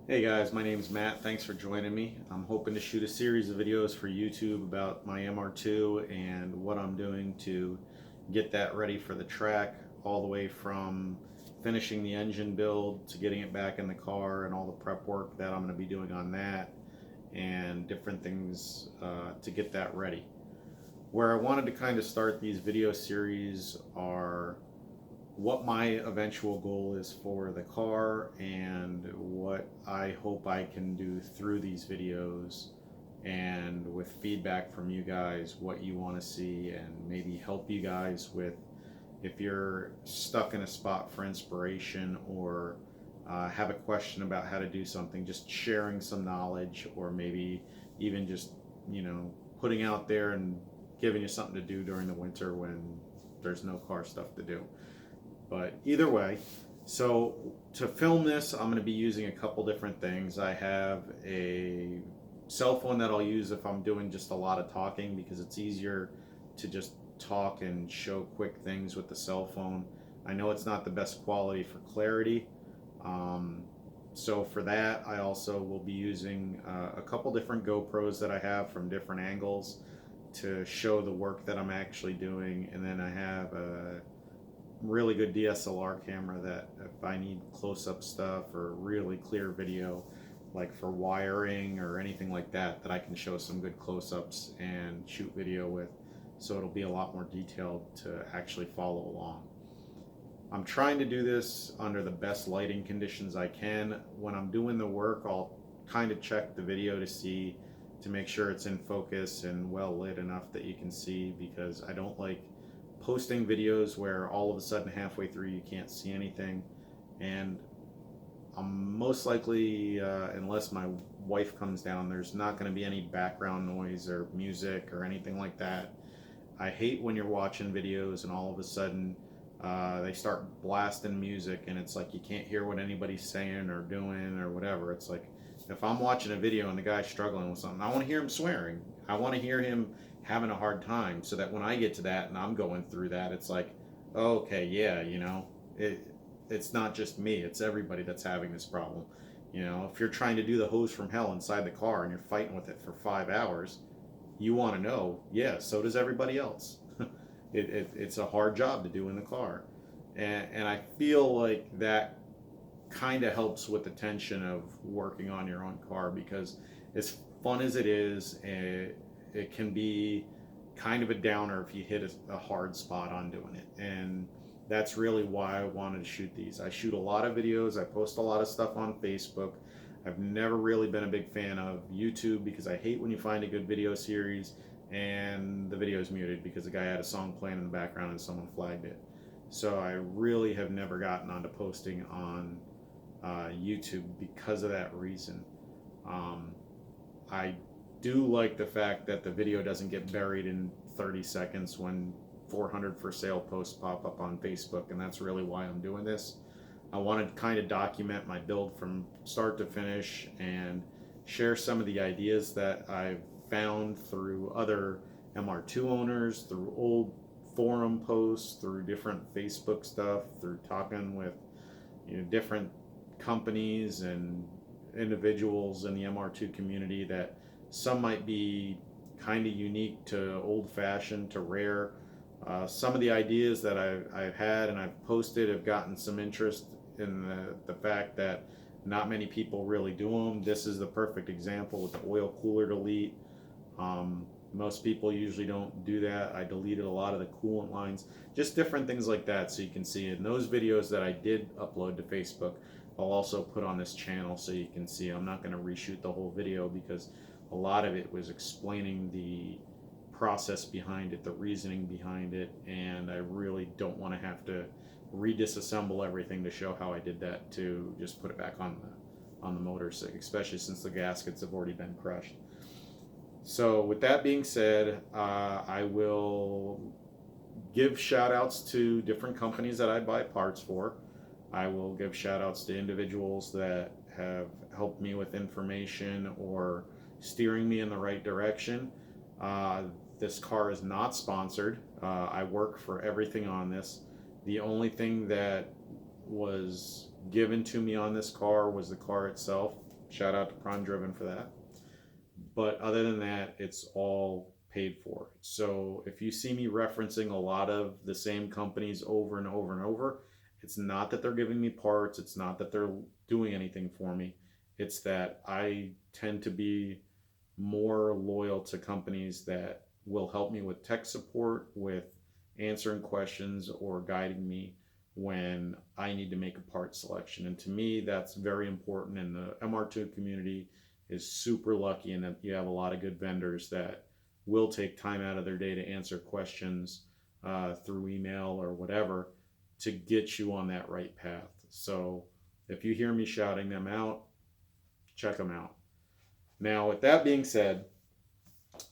Hey guys, my name's Matt. Thanks for joining me. I'm hoping to shoot a series of videos for YouTube about my MR2 and what I'm doing to get that ready for the track, all the way from finishing the engine build to getting it back in the car and all the prep work that I'm going to be doing on that and different things to get that ready. Where I wanted to kind of start these video series are what my eventual goal is for the car and what I hope I can do through these videos, and with feedback from you guys what you want to see, and maybe help you guys with if you're stuck in a spot for inspiration or have a question about how to do something, just sharing some knowledge, or maybe even just putting out there and giving you something to do during the winter when there's no car stuff to do. But either way, so to film this, I'm going to be using a couple different things. I have a cell phone that I'll use if I'm doing just a lot of talking, because it's easier to just talk and show quick things with the cell phone. I know it's not the best quality for clarity. So for that, I also will be using a couple different GoPros that I have from different angles to show the work that I'm actually doing. And then I have a really good DSLR camera that if I need close-up stuff or really clear video, like for wiring or anything like that, that I can show some good close-ups and shoot video with, so it'll be a lot more detailed to actually follow along. I'm trying to do this under the best lighting conditions I can. When I'm doing the work, I'll kind of check the video to make sure it's in focus and well lit enough that you can see, because I don't like posting videos where all of a sudden halfway through you can't see anything. And I'm most likely, unless my wife comes down, there's not going to be any background noise or music or anything like that. I hate when you're watching videos and all of a sudden they start blasting music and it's like you can't hear what anybody's saying or doing or whatever. It's like, if I'm watching a video and the guy's struggling with something, I want to hear him swearing. I want to hear him having a hard time, so that when I get to that and I'm going through that, it's like, oh, okay, yeah, it's not just me, it's everybody that's having this problem. If you're trying to do the hose from hell inside the car and you're fighting with it for 5 hours, you want to know, yeah, so does everybody else. It's a hard job to do in the car. And I feel like that kind of helps with the tension of working on your own car, because as fun as it is, it can be kind of a downer if you hit a hard spot on doing it. And that's really why I wanted to shoot these. I shoot a lot of videos, I post a lot of stuff on Facebook. I've never really been a big fan of YouTube, because I hate when you find a good video series and the video is muted because the guy had a song playing in the background and someone flagged it. So I really have never gotten onto posting on YouTube because of that reason. I do like the fact that the video doesn't get buried in 30 seconds when 400 for sale posts pop up on Facebook, and that's really why I'm doing this. I want to kind of document my build from start to finish and share some of the ideas that I've found through other MR2 owners, through old forum posts, through different Facebook stuff, through talking with different companies and individuals in the MR2 community, that some might be kind of unique to old-fashioned to rare. Some of the ideas that I've had and I've posted have gotten some interest in the fact that not many people really do them. This is the perfect example with the oil cooler delete. Most people usually don't do that. I deleted a lot of the coolant lines, just different things like that, so you can see in those videos that I did upload to Facebook. I'll also put on this channel so you can see. I'm not going to reshoot the whole video, because a lot of it was explaining the process behind it, the reasoning behind it, and I really don't want to have to redisassemble everything to show how I did that, to just put it back on the motor, especially since the gaskets have already been crushed. So with that being said, I will give shout outs to different companies that I buy parts for. I will give shout outs to individuals that have helped me with information or steering me in the right direction. This car is not sponsored. I work for everything on this. The only thing that was given to me on this car was the car itself. Shout out to Prime Driven for that. But other than that, it's all paid for. So if you see me referencing a lot of the same companies over and over and over, it's not that they're giving me parts, it's not that they're doing anything for me. It's that I tend to be more loyal to companies that will help me with tech support, with answering questions, or guiding me when I need to make a part selection. And to me, that's very important. And the MR2 community is super lucky in that you have a lot of good vendors that will take time out of their day to answer questions through email or whatever to get you on that right path. So if you hear me shouting them out, check them out. Now, with that being said,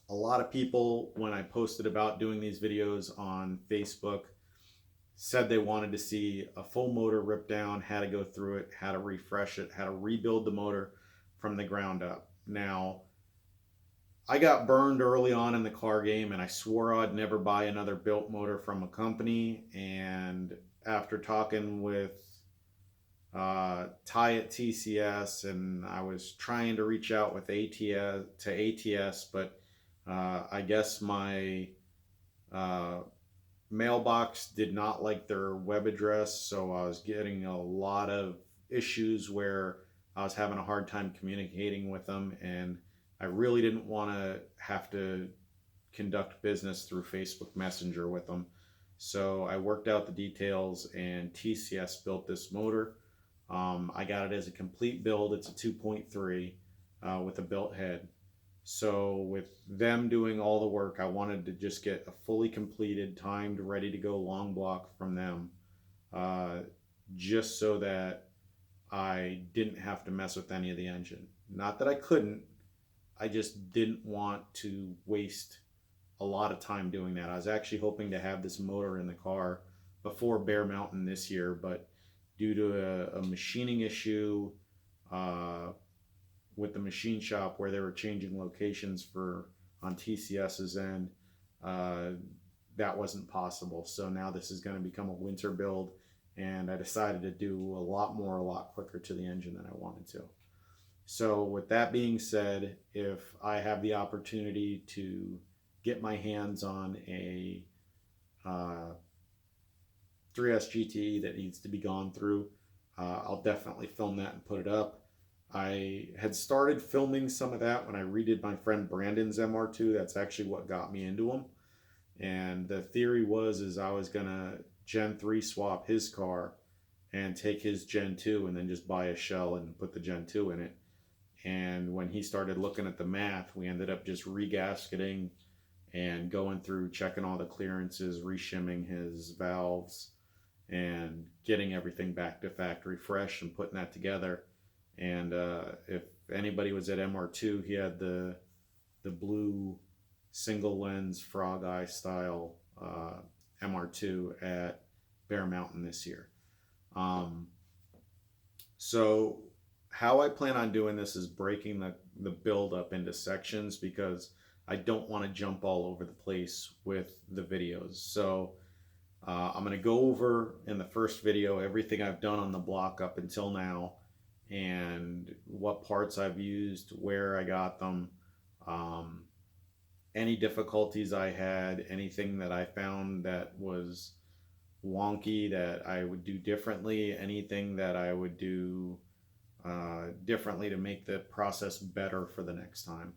a lot of people, when I posted about doing these videos on Facebook, said they wanted to see a full motor ripped down, how to go through it, how to refresh it, how to rebuild the motor from the ground up. Now, I got burned early on in the car game, and I swore I'd never buy another built motor from a company. And after talking with Ty at TCS, and I was trying to reach out with ATS, but I guess my mailbox did not like their web address, so I was getting a lot of issues where I was having a hard time communicating with them, and I really didn't want to have to conduct business through Facebook Messenger with them. So I worked out the details, and TCS built this motor. I got it as a complete build. It's a 2.3 with a built head. So with them doing all the work, I wanted to just get a fully completed, timed, ready to go long block from them, just so that I didn't have to mess with any of the engine. Not that I couldn't, I just didn't want to waste a lot of time doing that. I was actually hoping to have this motor in the car before Bear Mountain this year, but due to a machining issue with the machine shop where they were changing locations for on TCS's end, that wasn't possible. So now this is going to become a winter build, and I decided to do a lot more, a lot quicker to the engine than I wanted to. So with that being said, if I have the opportunity to get my hands on a 3S GTE that needs to be gone through, I'll definitely film that and put it up. I had started filming some of that when I redid my friend Brandon's MR2. That's actually what got me into them. And the theory is I was gonna Gen 3 swap his car and take his Gen 2 and then just buy a shell and put the Gen 2 in it. And when he started looking at the math, we ended up just regasketing and going through, checking all the clearances, reshimming his valves, and getting everything back to factory fresh and putting that together. And if anybody was at MR2, he had the blue single lens frog eye style MR2 at Bear Mountain this year. So how I plan on doing this is breaking the build up into sections, because I don't want to jump all over the place with the videos. So I'm going to go over in the first video everything I've done on the block up until now, and what parts I've used, where I got them, any difficulties I had, anything that I found that was wonky that I would do differently, anything that I would do differently to make the process better for the next time.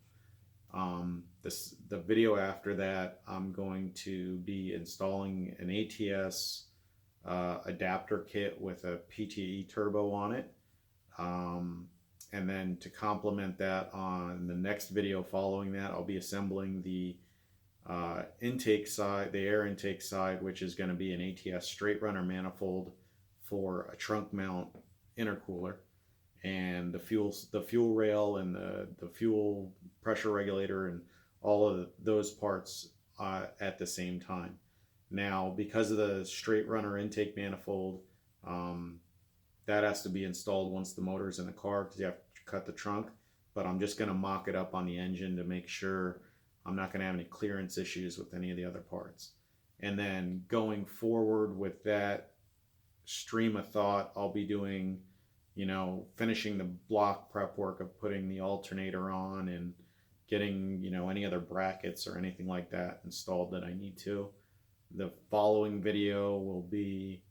The video after that, I'm going to be installing an ATS adapter kit with a PTE turbo on it. And then to complement that, on the next video following that, I'll be assembling the intake side, the air intake side, which is going to be an ATS straight runner manifold for a trunk mount intercooler, and the fuel rail and the fuel pressure regulator and all of those parts at the same time. Now, because of the straight runner intake manifold, that has to be installed once the motor's in the car, because you have to cut the trunk. But I'm just going to mock it up on the engine to make sure I'm not going to have any clearance issues with any of the other parts. And then going forward with that stream of thought, I'll be doing finishing the block prep work of putting the alternator on and getting, any other brackets or anything like that installed that I need to. The following video will be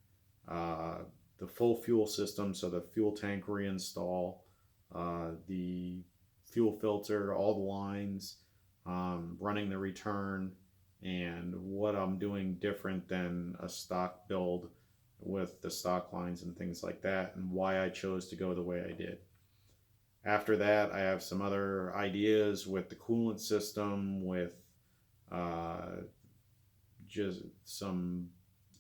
uh, the full fuel system, so the fuel tank reinstall, the fuel filter, all the lines, running the return, and what I'm doing different than a stock build with the stock lines and things like that, and why I chose to go the way I did. After that, I have some other ideas with the coolant system, with uh, just some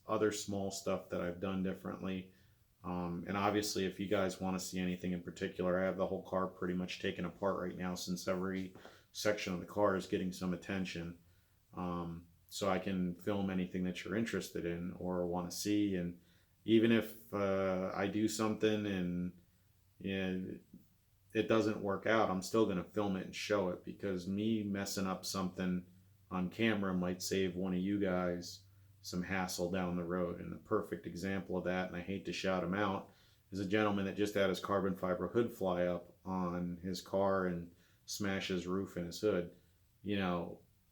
other small stuff that I've done differently. And obviously, if you guys want to see anything in particular, I have the whole car pretty much taken apart right now, since every section of the car is getting some attention. So I can film anything that you're interested in or want to see. And even if I do something and it doesn't work out, I'm still going to film it and show it, because me messing up something on camera might save one of you guys some hassle down the road. And a perfect example of that, and I hate to shout him out, is a gentleman that just had his carbon fiber hood fly up on his car and smash his roof and his hood.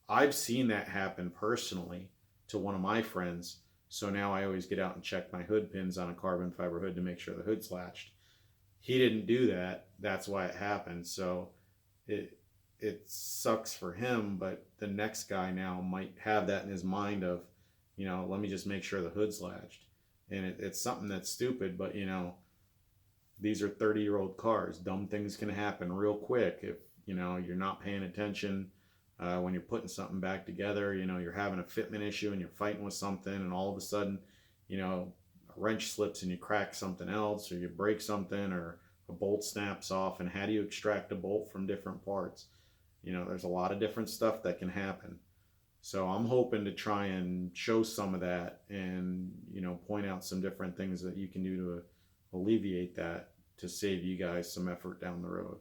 I've seen that happen personally to one of my friends. So now I always get out and check my hood pins on a carbon fiber hood to make sure the hood's latched. He didn't do that. That's why it happened. So it sucks for him, but the next guy now might have that in his mind of, let me just make sure the hood's latched. And it's something that's stupid, but these are 30-year-old cars. Dumb things can happen real quick if you're not paying attention. When you're putting something back together, you're having a fitment issue and you're fighting with something, and all of a sudden, a wrench slips and you crack something else, or you break something, or a bolt snaps off. And how do you extract a bolt from different parts? There's a lot of different stuff that can happen. So I'm hoping to try and show some of that, and point out some different things that you can do to alleviate that, to save you guys some effort down the road.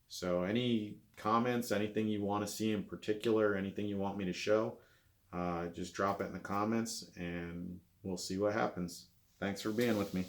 So any comments, anything you want to see in particular, anything you want me to show, just drop it in the comments and we'll see what happens. Thanks for being with me.